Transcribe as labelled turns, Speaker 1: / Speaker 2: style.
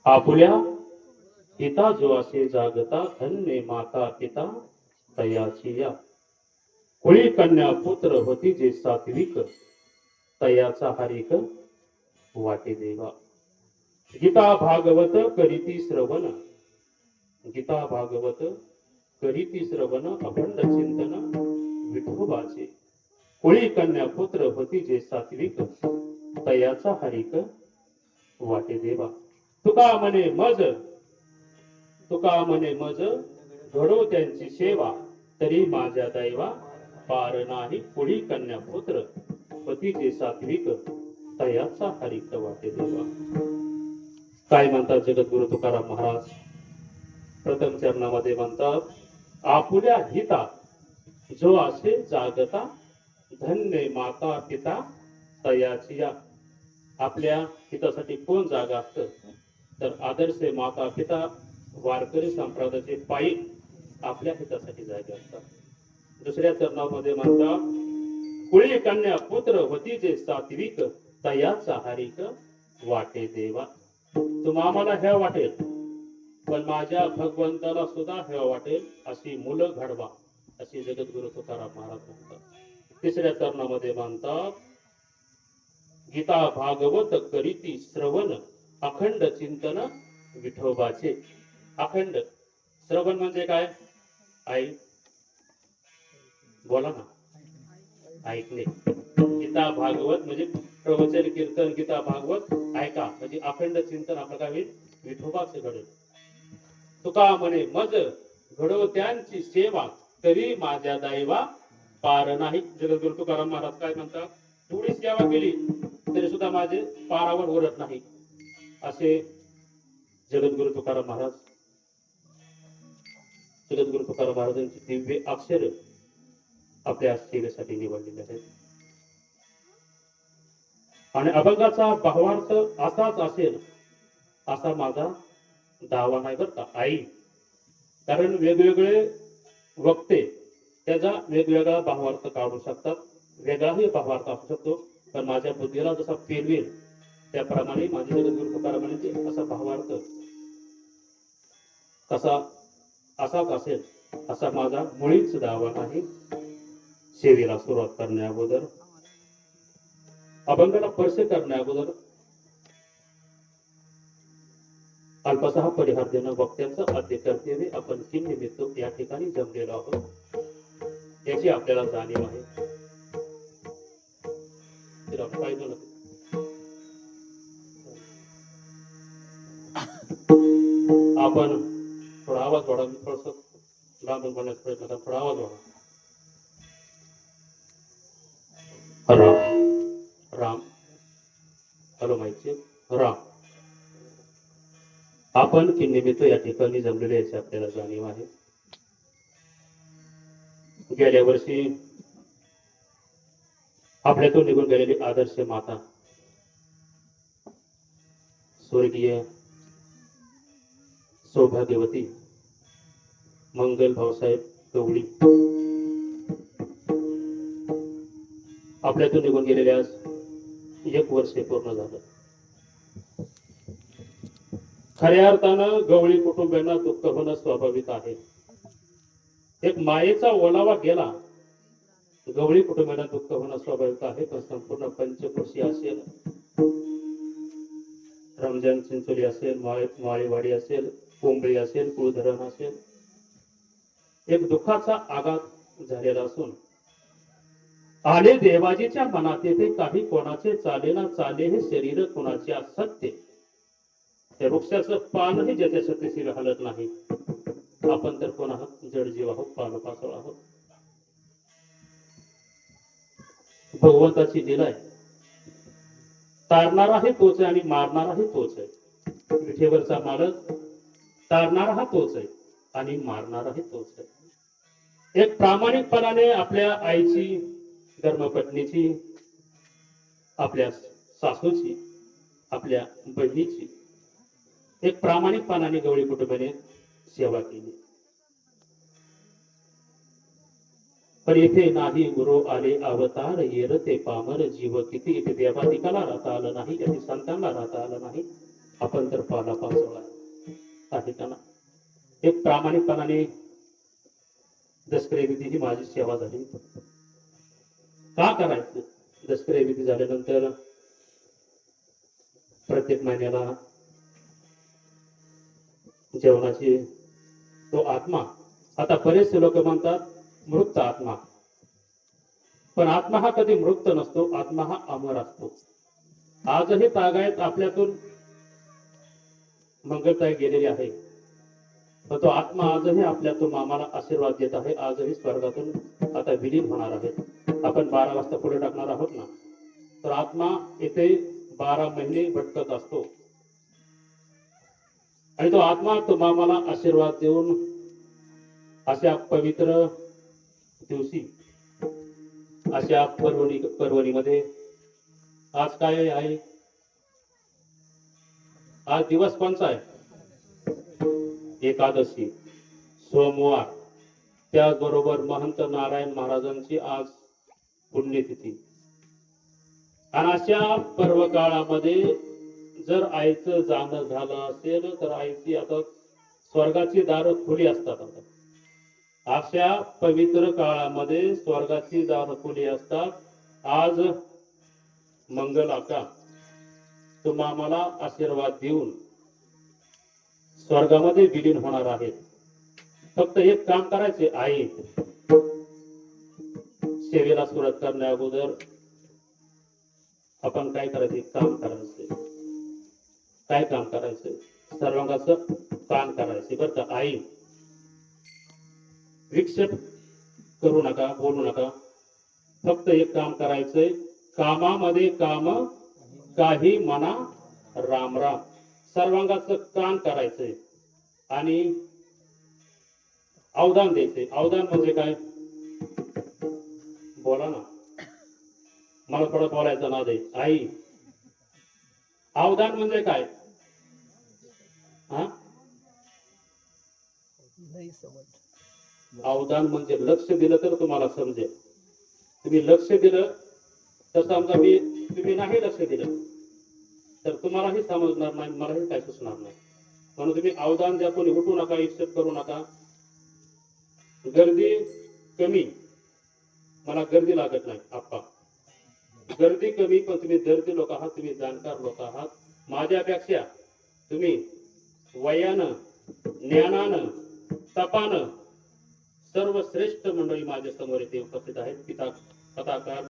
Speaker 1: आपुल्या पिता जो असे जागता धन्य माता पिता तयाची या. कुळी कन्या पुत्र होती जे सात्विक तयाचा हरिक वाटे देवा. गीता भागवत करीती श्रवण, गीता भागवत करीती श्रवण अखंड चिंतन विठोबाचे. कुळी कन्या पुत्र होती जे सात्विक तयाचा हरिक वाटे देवा. तुका म्हणे मज, तुका म्हणे मज घडो त्यांची सेवा, तरी माझ्या दैवा पार नाही. कुळी कन्या पुत्र होती जे सात्विक तयाचा हरिक वाटे देवा. काय म्हणतात जगद्गुरु तुकाराम महाराज? प्रथम चरणामध्ये म्हणतात, आपुल्या हिता जो असे जागता धन्य माता पिता तयाची या. आपल्या हितासाठी कोण जागा असतं? तर आदर्श माता पिता वारकरी संप्रदायाचे पायी आपल्या हितासाठी जागे असतात. दुसऱ्या चरणामध्ये म्हणतात, कुळी कन्या पुत्र होती जे सात्विक तयाचा हरिक वाटे देवा. तुम्हाला हे वाटेल, पण माझ्या भगवंताला सुद्धा हे वाटेल अशी मुलं घडवा, अशी जगद्गुरु तुकाराम महाराज म्हणतात. तिसऱ्या चरणामध्ये म्हणतात, गीता भागवत करीती श्रवण अखंड चिंतन विठोबाचे. अखंड श्रवण म्हणजे काय? आई बोला ना, ऐकणे. गीता भागवत म्हणजे प्रवचन कीर्तन, गीता भागवत ऐका म्हणजे अखंड चिंतन आपलं काय होईल? विठोबाचे घडेल. तुका म्हणे मज घडो त्यांची सेवा, तरी माझ्या दैवा पार नाही. जगद्गुरु तुकाराम महाराज काय म्हणतात? थोडी सेवा केली तरी सुद्धा माझे पारावर ओरत नाही, असे जगद्गुरु तुकाराम महाराज. जगद्गुरु तुकाराम महाराजांची दिव्य अक्षर आपल्या सेवेसाठी निवडलेले आहेत. आणि अभंगाचा भावार्थ असाच असेल असा माझा दावा नाही बरं का आई. कारण वेगवेगळे वक्ते त्याचा वेगवेगळा भावार्थ काढू शकतात, वेगळाही भावार्थ असू शकतो. पण माझ्या बुद्धीला जसा पेलवेल त्याप्रमाणे माझे जगद्गुरु तुकारामांचे असा भावार्थ कसा असाच असेल असा माझा मुळीच दावा नाही. सेवेला सुरुवात करण्या अगोदर, अभंगाला स्पर्श करण्या अगोदर अल्पसा परिहार देणं वक्त्यांचं आद्य कर्तव्य. आपण किम निमित्त या ठिकाणी जमलेलो आहोत याची आपल्याला जाणीव आहे. आपण थोडा आवाज वाढा, थोडस लांब बोलण्याचा प्रयत्न करा, थोडा आवाज वाढा. राम राम, हॅलो माहिती राम. आपण की निमित्त या ठिकाणी जमलेले याची आपल्याला जाणीव आहे. गेल्या वर्षी आपल्यातून निघून गेलेली आदर्श माता स्वर्गीय सौभाग्यवती मंगल भाऊसाहेब गवळी आपल्यातून निघून गेलेले आज 1 वर्ष पूर्ण झालं. खऱ्या अर्थानं गवळी कुटुंबियांना दुःख होणं स्वाभाविक आहे. एक मायेचा ओलावा गेला, गवळी कुटुंबियांना दुःख होणं स्वाभाविक आहे. पण संपूर्ण पंचक्रोशी असेल, रमजान चिंचोली असेल, माळेवाडी असेल, कोंबळी असेल, कुळधरण असेल, एक दुःखाचा आघात झालेला असून आले देवाजीच्या मनात येथे काही कोणाचे चाले ना चाले हे शरीर कोणाचे असत्य. त्या वृक्षाचं पानही ज्याच्या सत्यशील हलत नाही. आपण तर कोण आहोत? जडजीव आहोत, पानपासळ आहोत. भगवंताची लीला आहे. तारणारा हे तोच आहे आणि मारणाराही तोच आहे. विठेवरचा मालक तारणारा हा तोच आहे आणि मारणाराही तोच आहे. एक प्रामाणिकपणाने आपल्या आईची, धर्मपत्नीची, आपल्या सासूची, आपल्या बहिणीची एक प्रामाणिकपणाने गवळी कुटुंबाने सेवा केली. पण येथे नाही गुरु आले अवतार येर ते पामर जीव किती. इथे देवाधिकाला राहता आलं नाही, याची संतांना राहता आलं नाही. आपण आपण तर पाला पाचवला आहे का ना. एक प्रामाणिकपणाने दसकरी विधी ही माझी सेवा झाली. का करायचं? दसकरी विधी झाल्यानंतर प्रत्येक महिन्याला जेवणाची तो आत्मा, आता बरेचसे लोक म्हणतात मृत आत्मा, पण आत्मा हा कधी मृत नसतो, आत्मा हा अमर असतो. आजही तागायत आपल्यातून मंगलताई गेलेली आहे, पण तो आत्मा आजही आपल्यातून आम्हाला आशीर्वाद देत आहे. आजही स्वर्गातून आता विलीन होणार आहे. आपण 12 वाजता पुढे टाकणार आहोत ना, तर आत्मा येथे 12 महिने भटकत असतो आणि तो आत्मा तुम्हाला आशीर्वाद देऊन अशा पवित्र दिवशी, अशा पर्वणीमध्ये आज काय आहे? आज दिवस कोणचा आहे? एकादशी, सोमवार. त्याचबरोबर महंत नारायण महाराजांची आज पुण्यतिथी. आणि अशा पर्व काळामध्ये जर आईचं जाणं झालं असेल तर आईची आता स्वर्गाची दारं खुली असतात. अशा पवित्र काळामध्ये स्वर्गाची दारं खुली असतात. आज मंगल आका तुम्हाला आशीर्वाद देऊन स्वर्गामध्ये विलीन होणार आहेत. फक्त एक काम करायचे, आई सेवेला सुरुवात करण्या अगोदर आपण काय करायचे? काम करायचे. काय काम करायचं? सर्वांगाचं काम करायचे बरं का. आई विक्षेप करू नका, बोलू नका. फक्त एक काम करायचंय, कामामध्ये काम काही म्हणा राम राम. सर्वांगाचं काम करायचंय आणि अवदान द्यायचंय. अवदान म्हणजे काय? बोला ना, मला थोडं बोलायचं ना दे. आई, अवदान म्हणजे काय? हा, अवदान म्हणजे लक्ष दिलं तर तुम्हाला समजेल. तुम्ही लक्ष दिलं तर समजा, तुम्ही नाही लक्ष दिलं तर तुम्हालाही समजणार नाही, मलाही काय सुचणार नाही. म्हणून तुम्ही अवदान द्या. कोणी उठू नका, एक्सेप्ट करू नका. गर्दी कमी, मला गर्दी लागत नाही आप्पा. गर्दी कमी, पण तुम्ही दर्दी लोक आहात, तुम्ही जाणकार लोक आहात. माझ्यापेक्षा तुम्ही वयानं, ज्ञानानं, तपानं सर्वश्रेष्ठ मंडळी माझ्या समोर येथे उपस्थित आहेत. पिता कथाकार